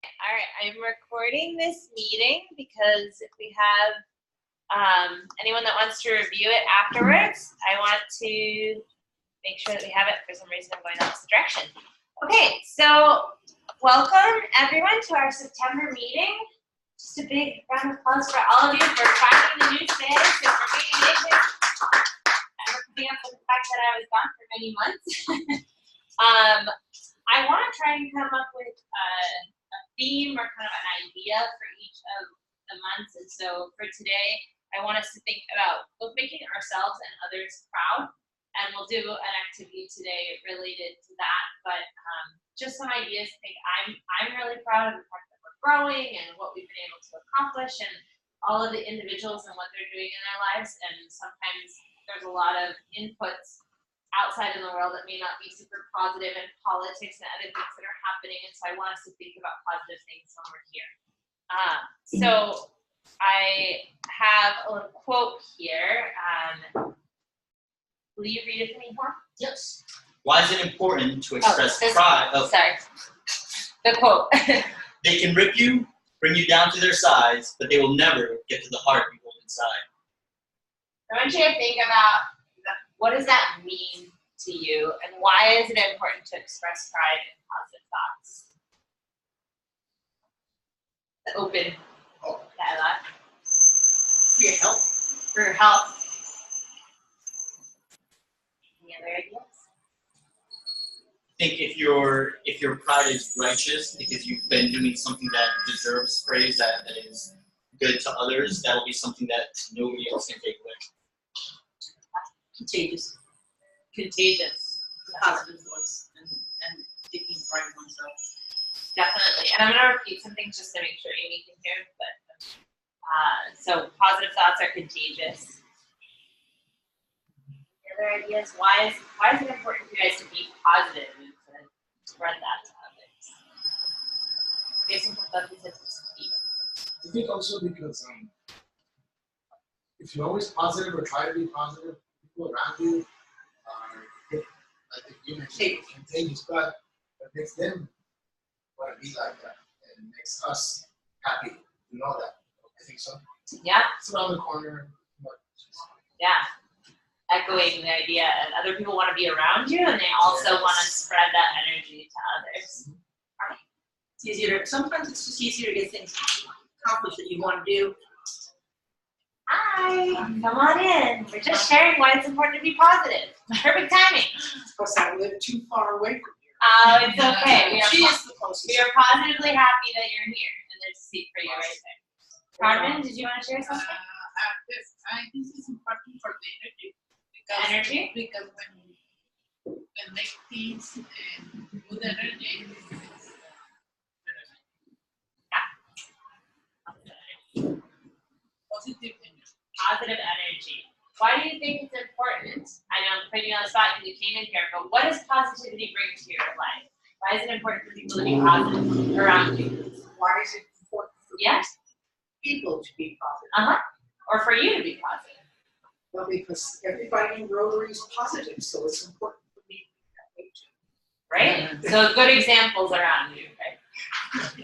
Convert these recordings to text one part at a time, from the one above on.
All right, I'm recording this meeting because if we have anyone that wants to review it afterwards, I want to make sure that we have it. For some reason, I'm going in this direction. Okay, so welcome everyone to our September meeting. Just a big round of applause for all of you for tracking the news today and for being amazing. And for putting up with the fact that I was gone for many months. I want to try and come up with a theme or kind of an idea for each of the months. And so for today, I want us to think about both making ourselves and others proud. And we'll do an activity today related to that. But just some ideas to think I'm really proud of the fact that we're growing and what we've been able to accomplish and all of the individuals and what they're doing in their lives. And sometimes there's a lot of inputs outside in the world that may not be super positive in politics and other things that are happening. And so I want us to think about positive things when we're here. So I have a little quote here. Will you read it for me, Juan? Yes. Why is it important to express pride? Oh, sorry. The quote. They can rip you, bring you down to their size, but they will never get to the heart you hold inside. I want you to think about what does that mean to you, and why is it important to express pride and positive thoughts? The open dialogue. For your health. For your health. Any other ideas? I think if your pride is righteous because you've been doing something that deserves praise, that is good to others, that'll be something that nobody else can take away. Contagious. Contagious. Positive thoughts and taking pride in oneself. Definitely. And I'm going to repeat some things just to make sure Amy can hear. But so positive thoughts are contagious. Any other ideas? Why is it important for you guys to be positive and to spread that to others? Jason, I think also because if you're always positive or try to be positive, people around you are, I think you mentioned, contagious, but it makes them want to be like that, and it makes us happy to know that. I think so. Yeah. It's around the corner. Yeah. Echoing the idea that other people want to be around you, and they also want to spread that energy to others. It's easier to, sometimes it's just easier to get things accomplished that you want to do. Hi, come on in. We're just sharing why it's important to be positive. Perfect timing. Because I live too far away from here. Oh, it's okay. We are are positively happy that you're here, and there's a seat for you right there. Carmen, did you want to share something? I think it's important for the energy. Because when make things good energy. Positive energy. Positive energy. Why do you think it's important? I know I'm putting you on the spot because you came in here, but what does positivity bring to your life? Why is it important for people to be positive around you? Why is it important for people to be positive? Or for you to be positive? Well, because everybody in Rotary is positive, so it's important for me to be that way too. Right? So good examples around you, right?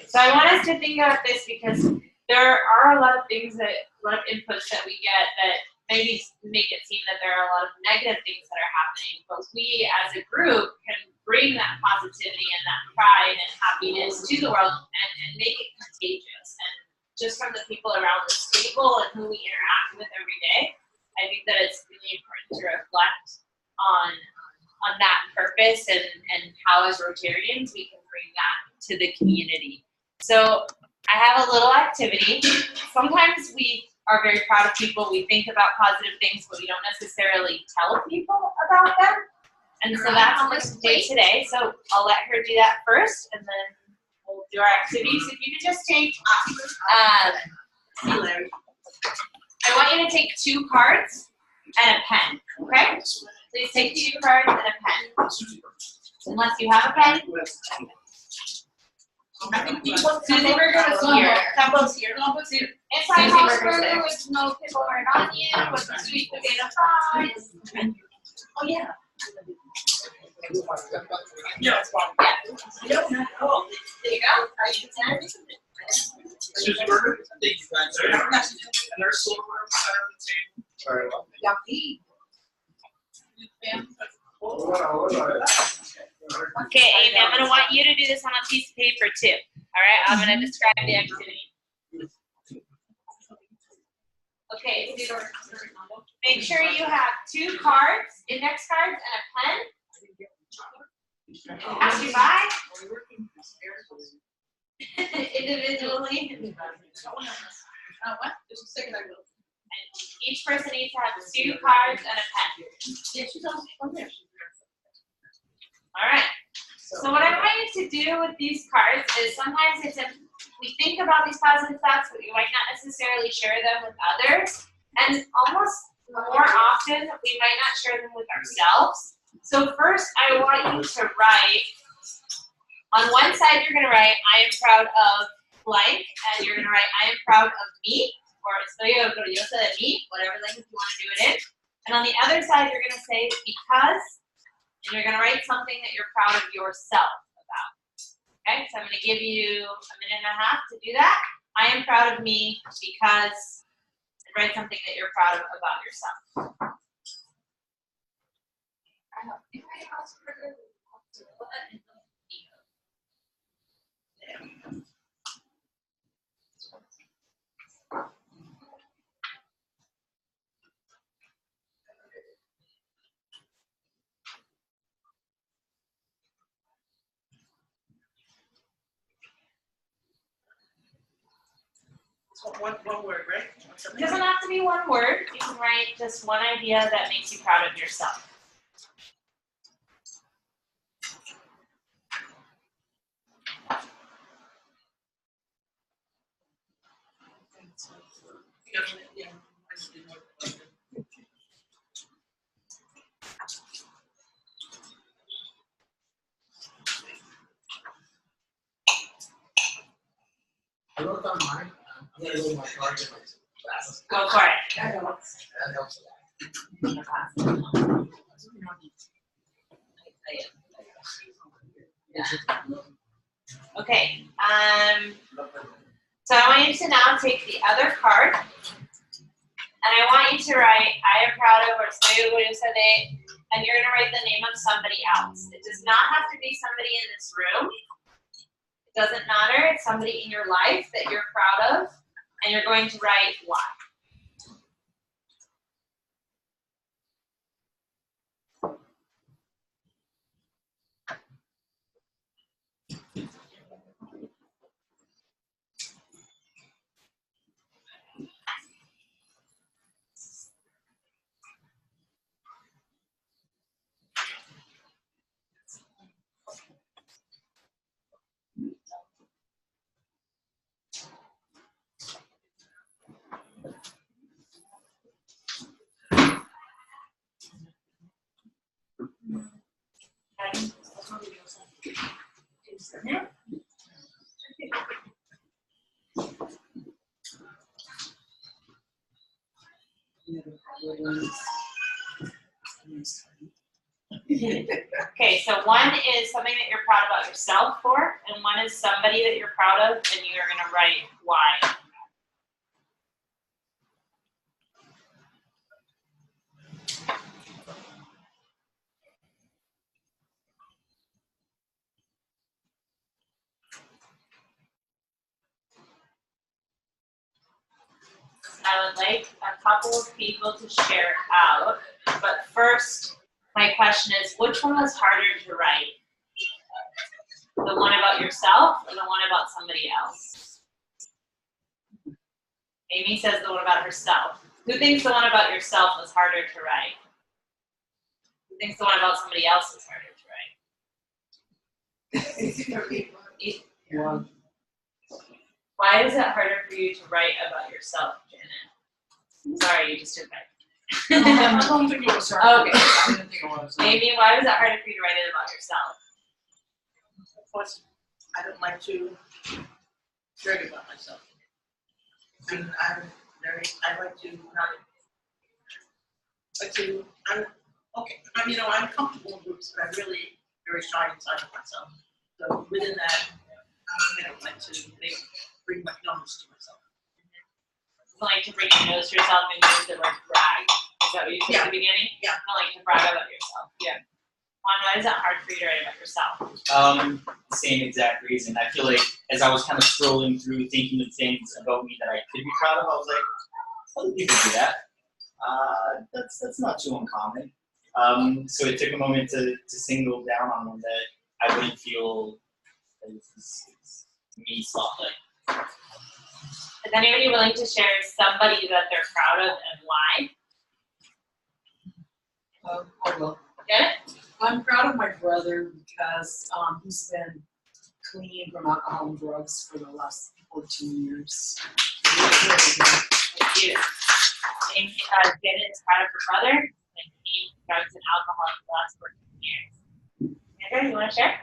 So I want us to think about this because there are a lot of things a lot of inputs that we get that maybe make it seem that there are a lot of negative things that are happening, but we as a group can bring that positivity and that pride and happiness to the world and make it contagious. And just from the people around this table and who we interact with every day, I think that it's really important to reflect on that purpose and how as Rotarians we can bring that to the community. So I have a little activity. Sometimes we are very proud of people. We think about positive things, but we don't necessarily tell people about them. And so that's what we're doing today. So I'll let her do that first, and then we'll do our activities. If you could just take, I want you to take 2 cards and a pen, okay? Please take 2 cards and a pen. Unless you have a pen. I think Susie Burger was here. Combo's here. It's my house Burger with no pickle or an onion, with the sweet potato fries. Oh yeah. Yeah. There you go. Susan Berger, thank you, guys. And there's silverware beside the table. Very well. Okay, Amy, I'm gonna want you to do this on a piece of paper too. All right, I'm gonna describe the activity. Okay, so make sure you have 2 cards, index cards, and a pen. Pass you by individually. What? Just a second, I will. Each person needs to have 2 cards and a pen. Yeah, she's on there. All right. So what I want you to do with these cards is sometimes we think about these positive thoughts, but we might not necessarily share them with others. And almost more often, we might not share them with ourselves. So first, I want you to write, on one side you're going to write, I am proud of blank, and you're going to write, I am proud of me, or estoy orgullosa de mí, whatever language you want to do it in. And on the other side, you're going to say because, and you're going to write something that you're proud of yourself about. Okay, so I'm going to give you a minute and a half to do that. I am proud of me because, write something that you're proud of about yourself. One word, right? It doesn't have to be one word. You can write just one idea that makes you proud of yourself. I wrote down mine. I'm gonna go with my card and my glasses. Go for it. That helps a lot. Okay. So I want you to now take the other card, and I want you to write, I am proud of, or estoy orgullosa de, and you're going to write the name of somebody else. It does not have to be somebody in this room. It doesn't matter. It's somebody in your life that you're proud of, and you're going to write why. Okay, so one is something that you're proud about yourself for, and one is somebody that you're proud of, and you're going to write why. I would like a couple of people to share out, but first, my question is, which one was harder to write? The one about yourself or the one about somebody else? Amy says the one about herself. Who thinks the one about yourself was harder to write? Who thinks the one about somebody else was harder to write? Why is it harder for you to write about yourself, Janet? Sorry, you just took my. I don't think it was hard. Okay. I didn't think it was. Amy, why was it harder for you to write it about yourself? Plus, I don't like to brag about myself. And I like to not, like to, Okay, I mean, I'm comfortable in groups, but I'm really very shy inside of myself. So within that, I don't like to bring my numbers to myself. You like to bring your nose to yourself and use the word brag. Is that what you said at the beginning? Yeah. I like to brag about yourself. Yeah. Juan, why is that hard for you to write about yourself? Same exact reason. I feel like as I was kind of scrolling through, thinking of things about me that I could be proud of, I was like, other people do that. That's not too uncommon. So it took a moment to single down on one that I wouldn't feel is me spotlight. Is anybody willing to share somebody that they're proud of and why? I will. Good? I'm proud of my brother because he's been clean from alcohol and drugs for the last 14 years. Thank you. Janet is proud of her brother and clean drugs and alcohol for the last 14 years. Andrew, you want to share?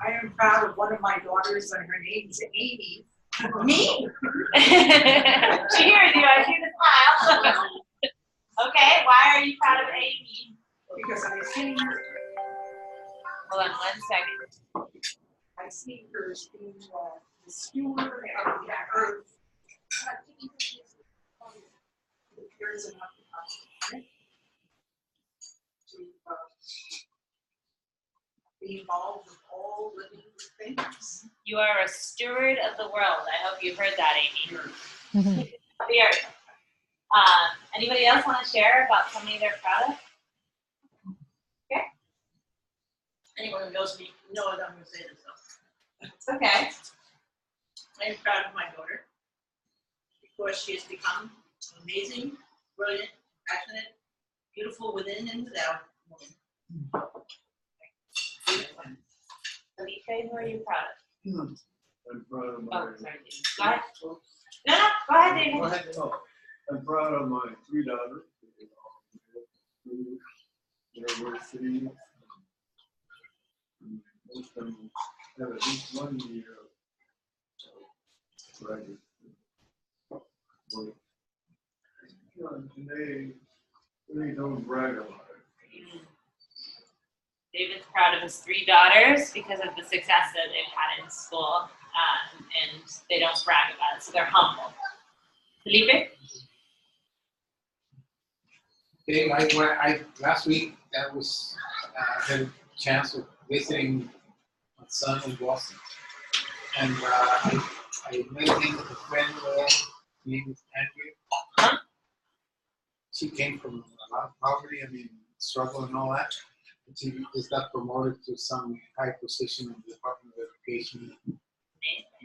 I am proud of one of my daughters, and her name is Amy. Me? She hears you. I see the smile. Okay, why are you proud of Amy? Because I see her, Hold on 1 second. I see her as being the steward of the earth. There is enough to be involved with all living things. You are a steward of the world. I hope you heard that, Amy. Here. Anybody else want to share about somebody they're proud of? Anyone who knows me knows I'm gonna say this stuff. It's okay. I am proud of my daughter because she has become an amazing, brilliant, passionate, beautiful within and without woman. Felipe, who are you proud of? I'm proud of my. Oh, sorry. Go ahead. No, go ahead, David. Go ahead. Oh, I'm proud of my 3 daughters. University. Most of them have at least 1 year of graduate work. And they really don't brag about it. David's proud of his 3 daughters because of the success that they've had in school, and they don't brag about it, so they're humble. Felipe? Okay, last week I had a chance of visiting my son in Boston, and I met him with a friend there. Her name is Andrea. She came from a lot of poverty, struggle and all that. And she just got promoted to some high position in the Department of Education in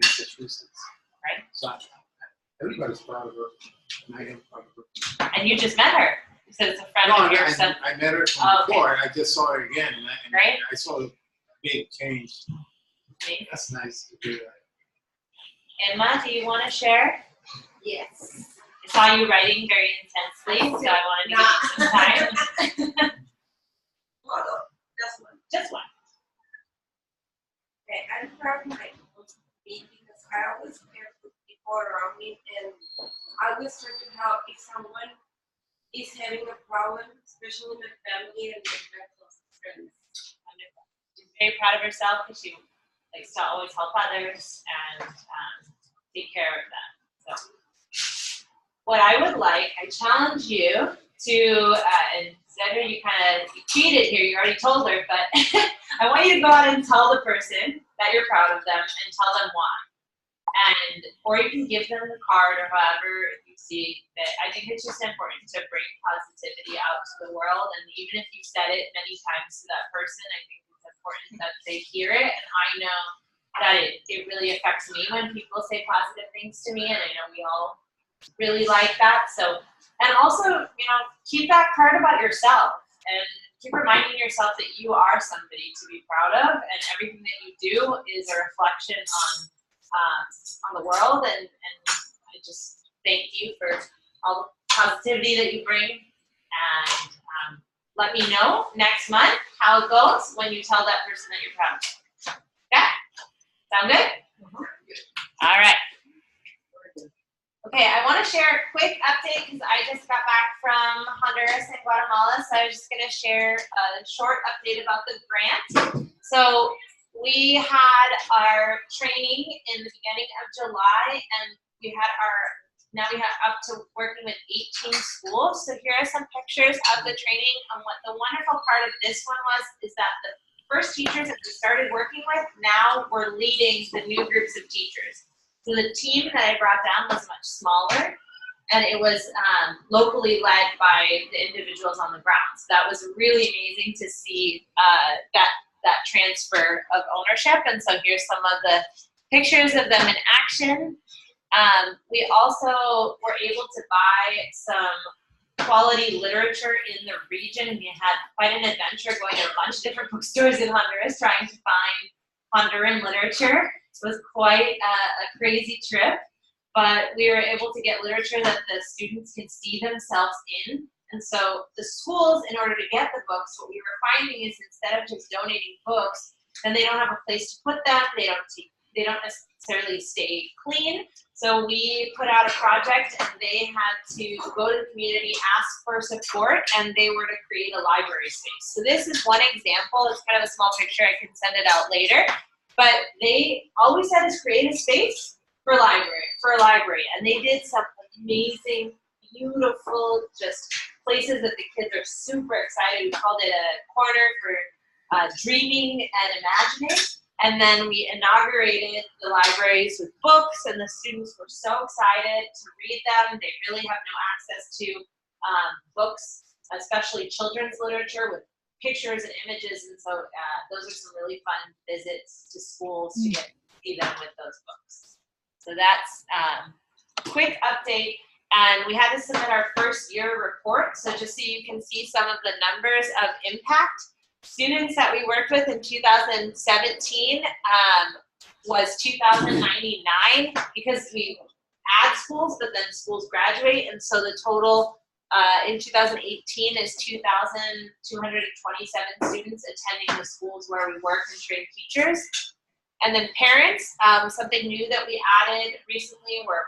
Massachusetts. Right. So everybody's proud of her, and I am proud of her. And you just met her. You said it's a friend No, of your son. I met her from before, and I just saw her again, and Right. I saw a big change. Okay. That's nice to do that. Emma, do you want to share? Yes. I saw you writing very intensely, so I wanted to give you some time. Just one. Okay, I'm proud of my me because I always care for people around me, and I always try to help if someone is having a problem, especially my family and my closest friends. Wonderful. She's very proud of herself because she likes to always help others and take care of them. So, what I would like, I challenge you to, and Sandra, you kind of cheated here. You already told her, but I want you to go out and tell the person that you're proud of them and tell them why. And, or you can give them the card or however you see that. I think it's just important to bring positivity out to the world. And even if you said it many times to that person, I think it's important that they hear it. And I know that it really affects me when people say positive things to me. And I know we all really like that. So, and also, keep that card about yourself and keep reminding yourself that you are somebody to be proud of, and everything that you do is a reflection on the world. And I just thank you for all the positivity that you bring. And let me know next month how it goes when you tell that person that you're proud of. Okay? Sound good? All right. Okay. Okay, I want to share a quick update because I just got back from Honduras and Guatemala, so I was just going to share a short update about the grant. So we had our training in the beginning of July, and we had now we have up to working with 18 schools. So here are some pictures of the training, and what the wonderful part of this one is that the first teachers that we started working with now were leading the new groups of teachers. So the team that I brought down was much smaller, and it was locally led by the individuals on the ground. So that was really amazing to see that transfer of ownership. And so here's some of the pictures of them in action. We also were able to buy some quality literature in the region. We had quite an adventure going to a bunch of different bookstores in Honduras trying to find Honduran literature. It was quite a crazy trip, but we were able to get literature that the students can see themselves in. And so the schools, in order to get the books, what we were finding is instead of just donating books, then they don't have a place to put them. They don't necessarily stay clean. So we put out a project, and they had to go to the community, ask for support, and they were to create a library space. So this is one example. It's kind of a small picture. I can send it out later. But they always had us create a space for a library, and they did some amazing, beautiful, just places that the kids are super excited. We called it a corner for dreaming and imagining. And then we inaugurated the libraries with books, and the students were so excited to read them. They really have no access to books, especially children's literature with pictures and images. And so those are some really fun visits to schools to get to see them with those books. So that's a quick update. And we had to submit our first year report. So just so you can see some of the numbers of impact. Students that we worked with in 2017 was 2,099 because we add schools, but then schools graduate. And so the total in 2018 is 2,227 students attending the schools where we work and train teachers. And then parents, something new that we added recently were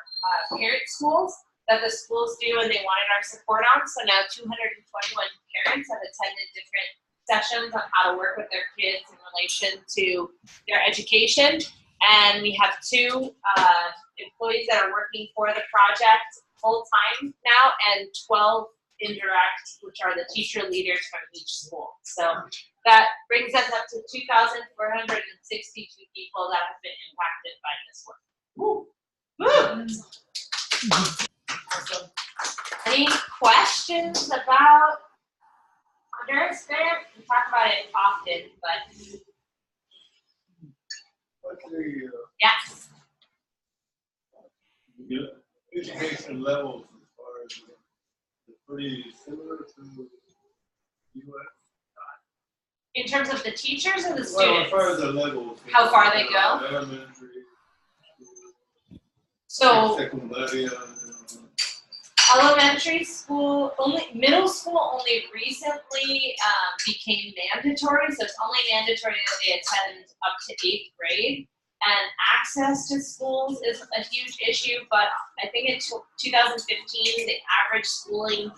parent schools that the schools do and they wanted our support on. So now 221 parents have attended different sessions on how to work with their kids in relation to their education. And we have 2 employees that are working for the project full-time now, and 12 indirect, which are the teacher leaders from each school. So that brings us up to 2,462 people that have been impacted by this work. Woo. Woo. Awesome. Any questions about Honduras Grant? We talk about it often, but What's the yes. education levels as far as pretty similar to U.S.? In terms of the teachers or the students? Well, as far as the levels. How far they go? Elementary. So Secondary. elementary school, middle school only recently became mandatory, so it's only mandatory that they attend up to 8th grade. And access to schools is a huge issue, but I think in 2015, the average schooling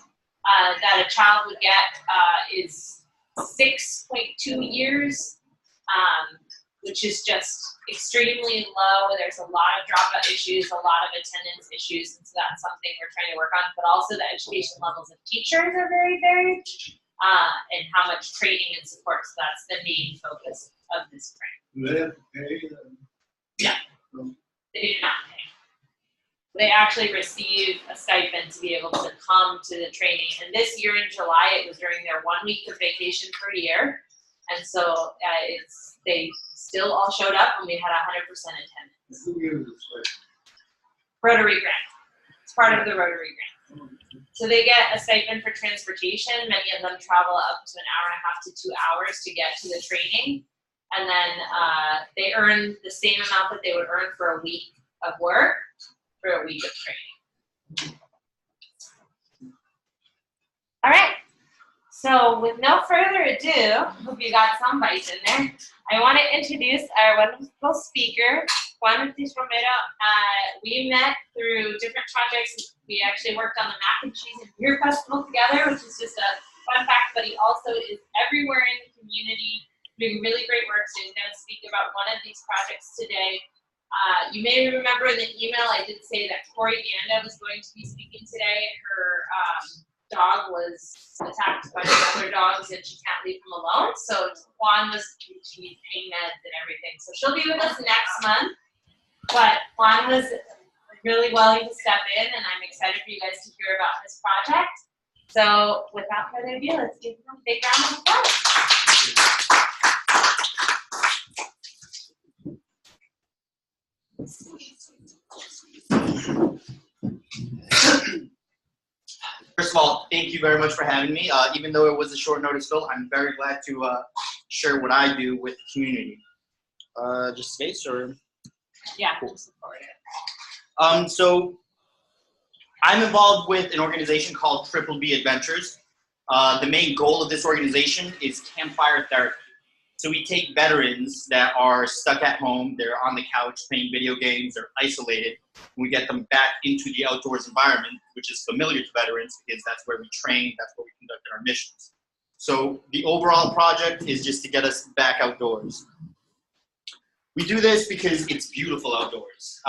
that a child would get is 6.2 years, which is just extremely low. There's a lot of dropout issues, a lot of attendance issues, and so that's something we're trying to work on. But also the education levels of teachers are very varied, and how much training and support. So that's the main focus of this grant. Do they have to pay? Yeah, they do not pay. They actually receive a stipend to be able to come to the training. And this year in July, it was during their 1 week of vacation per year. And so they still all showed up and we had 100% attendance. Who gives us like? Rotary grant. It's part of the Rotary grant. So they get a stipend for transportation. Many of them travel up to an hour and a half to 2 hours to get to the training. And then they earn the same amount that they would earn for a week of work for a week of training. All right. So with no further ado, hope you got some bites in there. I want to introduce our wonderful speaker, Juan David Romero, we met through different projects. We actually worked on the Mac and Cheese and Beer Festival together, which is just a fun fact, but he also is everywhere in the community doing really great work. So he's going to speak about one of these projects today. You may remember in the email I did say that Corey Ganda was going to be speaking today. Her dog was attacked by other dogs and she can't leave him alone. So Juan she needs pain meds and everything. So she'll be with us next month. But Juan was really willing to step in, and I'm excited for you guys to hear about his project. So without further ado, let's give him a big round of applause. First of all, thank you very much for having me. Even though it was a short notice, Phil, I'm very glad to share what I do with the community. Just space or? Yeah. Cool. So I'm involved with an organization called Triple B Adventures. The main goal of this organization is campfire therapy. So we take veterans that are stuck at home, they're on the couch playing video games, they're isolated, and we get them back into the outdoors environment, which is familiar to veterans because that's where we train, that's where we conduct our missions. So the overall project is just to get us back outdoors. We do this because it's beautiful outdoors.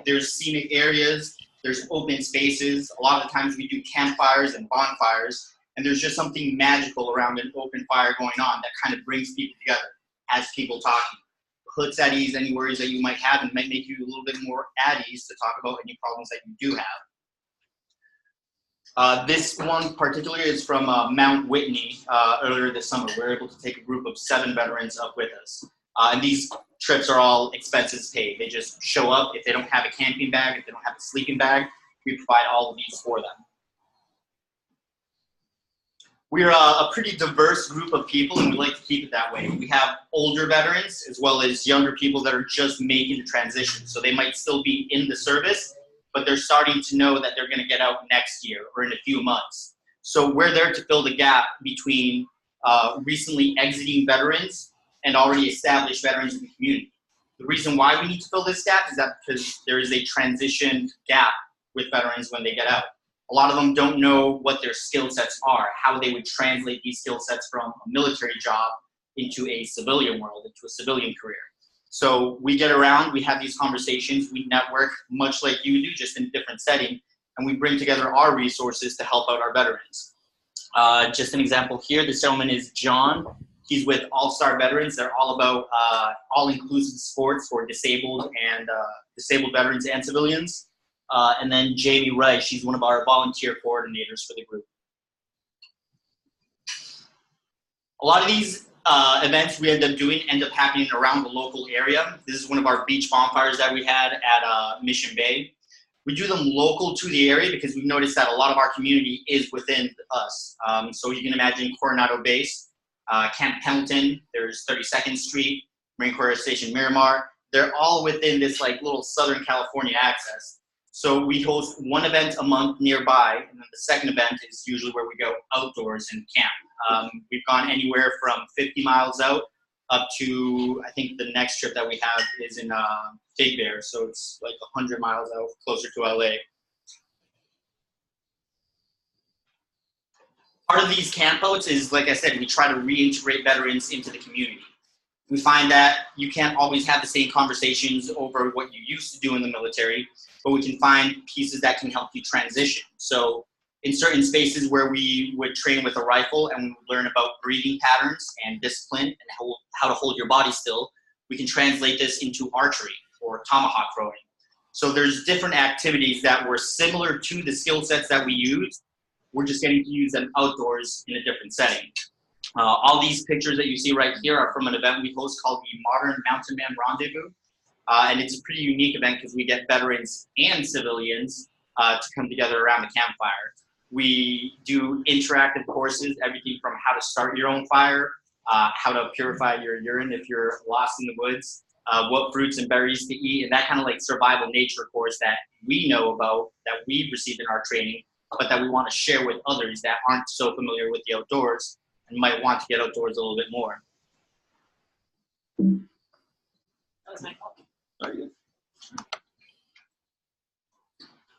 There's scenic areas, there's open spaces. A lot of the times we do campfires and bonfires, and there's just something magical around an open fire going on that kind of brings people together, has people talking, puts at ease any worries that you might have, and might make you a little bit more at ease to talk about any problems that you do have. This one particularly is from Mount Whitney earlier this summer. We were able to take a group of 7 veterans up with us. And these trips are all expenses paid. They just show up. If they don't have a camping bag, if they don't have a sleeping bag, we provide all of these for them. We're a pretty diverse group of people, and we like to keep it that way. We have older veterans as well as younger people that are just making the transition. So they might still be in the service, but they're starting to know that they're going to get out next year or in a few months. So we're there to fill the gap between recently exiting veterans and already established veterans in the community. The reason why we need to fill this gap is that because there is a transition gap with veterans when they get out. A lot of them don't know what their skill sets are, how they would translate these skill sets from a military job into a civilian world, into a civilian career. So we get around, we have these conversations, we network much like you do, just in a different setting, and we bring together our resources to help out our veterans. Just an example here, this gentleman is John. He's with All-Star Veterans. They're all about all-inclusive sports for disabled veterans and civilians. And then Jamie Wright, she's one of our volunteer coordinators for the group. A lot of these events we end up happening around the local area. This is one of our beach bonfires that we had at Mission Bay. We do them local to the area because we've noticed that a lot of our community is within us. So you can imagine Coronado Base, Camp Pendleton, there's 32nd Street, Marine Corps Station Miramar. They're all within this like little Southern California access. So we host one event a month nearby, and then the second event is usually where we go outdoors and camp. We've gone anywhere from 50 miles out up to, I think the next trip that we have is in Big Bear, so it's like 100 miles out, closer to LA. Part of these campouts is, like I said, we try to reintegrate veterans into the community. We find that you can't always have the same conversations over what you used to do in the military, but we can find pieces that can help you transition. So in certain spaces where we would train with a rifle and we would learn about breathing patterns and discipline and how to hold your body still, we can translate this into archery or tomahawk throwing. So there's different activities that were similar to the skill sets that we use. We're just getting to use them outdoors in a different setting. All these pictures that you see right here are from an event we host called the Modern Mountain Man Rendezvous. And it's a pretty unique event because we get veterans and civilians to come together around the campfire. We do interactive courses, everything from how to start your own fire, how to purify your urine if you're lost in the woods, what fruits and berries to eat, and that kind of like survival nature course that we know about, that we've received in our training, but that we want to share with others that aren't so familiar with the outdoors and might want to get outdoors a little bit more. That was my fault.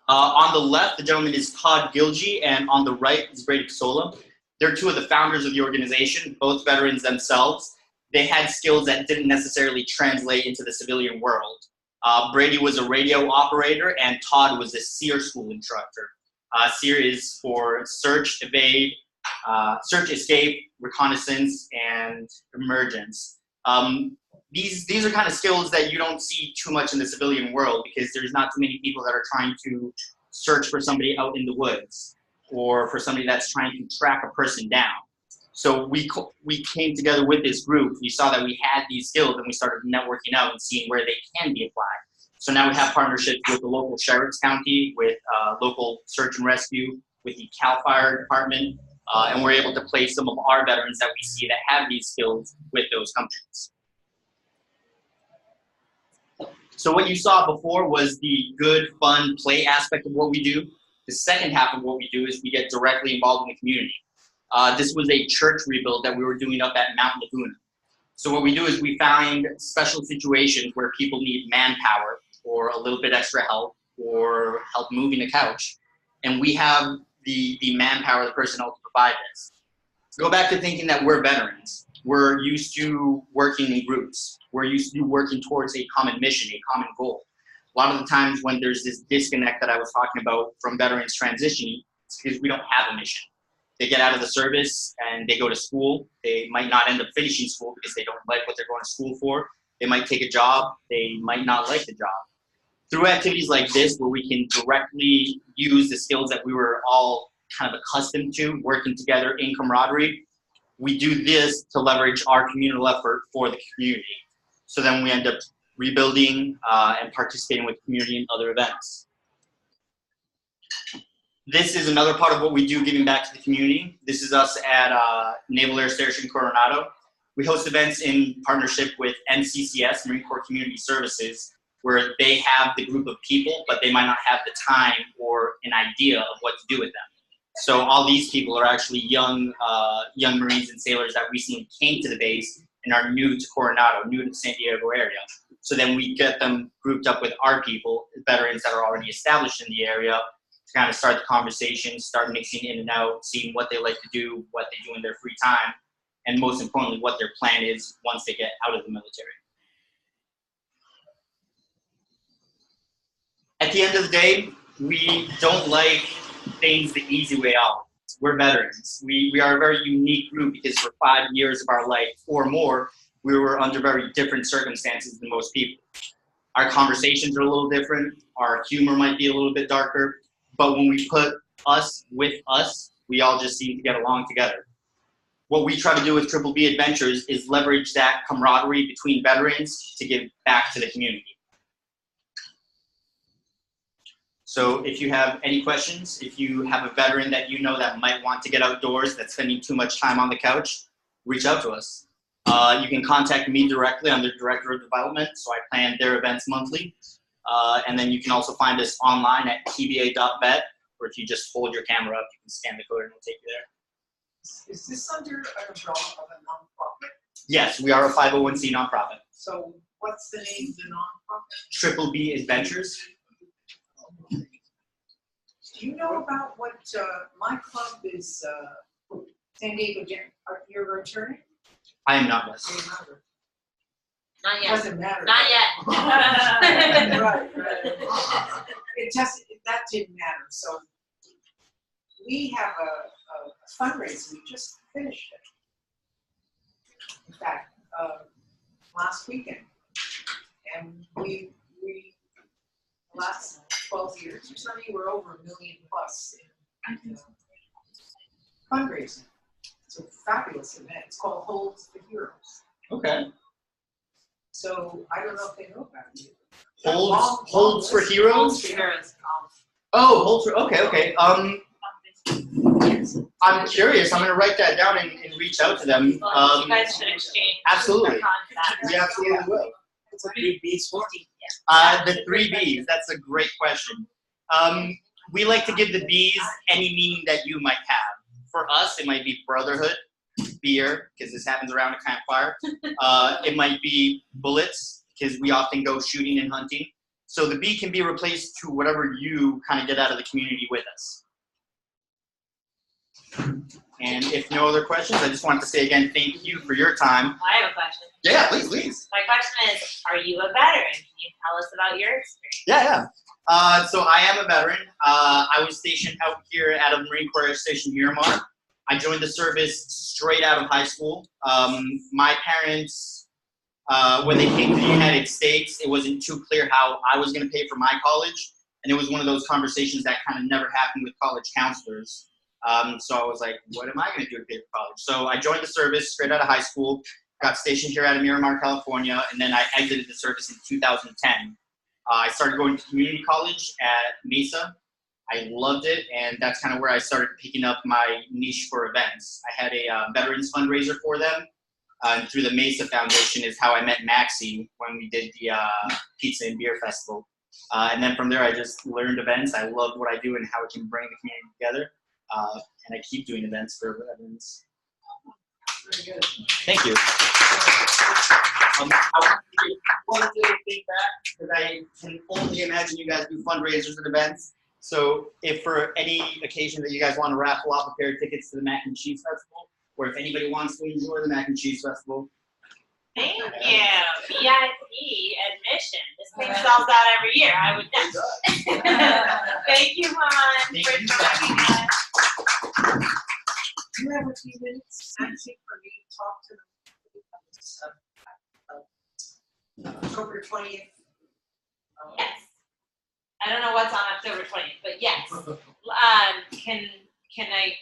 On the left, the gentleman is Todd Gilgee, and on the right is Brady Casola. They're two of the founders of the organization, both veterans themselves. They had skills that didn't necessarily translate into the civilian world. Brady was a radio operator, and Todd was a SEER school instructor. SEER is for search, evade, search, escape, reconnaissance, and emergence. These are kind of skills that you don't see too much in the civilian world because there's not too many people that are trying to search for somebody out in the woods or for somebody that's trying to track a person down. So we came together with this group. We saw that we had these skills and we started networking out and seeing where they can be applied. So now we have partnerships with the local sheriff's county, with local search and rescue, with the CAL FIRE department, and we're able to place some of our veterans that we see that have these skills with those companies. So what you saw before was the good, fun, play aspect of what we do. The second half of what we do is we get directly involved in the community. This was a church rebuild that we were doing up at Mount Laguna. So what we do is we find special situations where people need manpower or a little bit extra help or help moving a couch. And we have the manpower, the personnel to provide this. Go back to thinking that we're veterans. We're used to working in groups. We're used to working towards a common mission, a common goal. A lot of the times when there's this disconnect that I was talking about from veterans transitioning, it's because we don't have a mission. They get out of the service and they go to school. They might not end up finishing school because they don't like what they're going to school for. They might take a job. They might not like the job. Through activities like this, where we can directly use the skills that we were all kind of accustomed to, working together in camaraderie, we do this to leverage our communal effort for the community. So then we end up rebuilding and participating with the community in other events. This is another part of what we do, giving back to the community. This is us at Naval Air Station Coronado. We host events in partnership with MCCS, Marine Corps Community Services, where they have the group of people, but they might not have the time or an idea of what to do with them. So all these people are actually young Marines and sailors that recently came to the base and are new to Coronado, new to the San Diego area. So then we get them grouped up with our people, veterans that are already established in the area, to kind of start the conversation, start mixing in and out, seeing what they like to do, what they do in their free time, and most importantly, what their plan is once they get out of the military. At the end of the day, we don't like things the easy way out. We're veterans. We are a very unique group because for 5 years of our life or more, we were under very different circumstances than most people. Our conversations are a little different. Our humor might be a little bit darker. But when we put us with us, we all just seem to get along together. What we try to do with Triple B Adventures is leverage that camaraderie between veterans to give back to the community. So if you have any questions, if you have a veteran that you know that might want to get outdoors, that's spending too much time on the couch, reach out to us. You can contact me directly. I'm the Director of Development, so I plan their events monthly. And then you can also find us online at tba.vet, or if you just hold your camera up, you can scan the code and it'll take you there. Is this under an umbrella of a nonprofit? Yes, we are a 501c nonprofit. So what's the name of the nonprofit? Triple B Adventures. Do you know about what my club is, San Diego Gen? You're an attorney? I am not, yes. Not yet. Doesn't matter. Not yet. Right. It just, that didn't matter. So we have a fundraiser. We just finished it. In fact, last weekend. And we last 12 years or something, we're over $1 million plus in fundraising. It's a fabulous event. It's called Holds for Heroes. Okay. So I don't know if they know about it. Holds for Heroes? Oh, Holds for, okay. I'm curious. I'm going to write that down and reach out to them. You guys should exchange. Absolutely. contacts. We absolutely will. It's a 3 B's 14. The 3 B's, that's a great question. We like to give the B's any meaning that you might have. For us, it might be brotherhood, beer, because this happens around a campfire. It might be bullets, because we often go shooting and hunting. So the B can be replaced to whatever you kind of get out of the community with us. And if no other questions, I just want to say again, thank you for your time. I have a question. Yeah, please. My question is, are you a veteran? Can you tell us about your experience? Yeah. So I am a veteran. I was stationed out here at a Marine Corps Air Station Miramar. I joined the service straight out of high school. My parents, when they came to the United States, it wasn't too clear how I was going to pay for my college. And it was one of those conversations that kind of never happened with college counselors. So I was like, what am I going to do to pay for college? So I joined the service straight out of high school, got stationed here out of Miramar, California, and then I exited the service in 2010. I started going to community college at Mesa. I loved it, and that's kind of where I started picking up my niche for events. I had a veterans fundraiser for them, and through the Mesa Foundation is how I met Maxie when we did the Pizza and Beer Festival. And then from there, I just learned events. I loved what I do and how it can bring the community together. And I keep doing events for veterans. Very good. Thank you. I want to give one little thing back, because I can only imagine you guys do fundraisers and events. So if for any occasion that you guys want to raffle off a pair of tickets to the Mac and Cheese Festival, or if anybody wants to enjoy the Mac and Cheese Festival. Thank you. VIP admission. This thing sells out every year. I would know. Thank you, Juan, Thank for you. joining us. Do you have a few minutes, Nancy, for me to talk to them? October 20th. Yes. I don't know what's on October 20th, but yes. Can I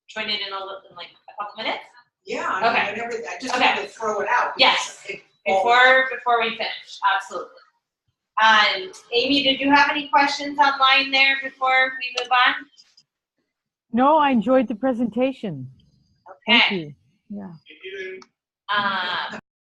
join it in like a couple minutes? Yeah, I mean, Okay. whenever, I just Okay. wanted to throw it out. Yes. because Before we finish, absolutely. And Amy, did you have any questions online there before we move on? No, I enjoyed the presentation. Thank Okay. you. Yeah. Um,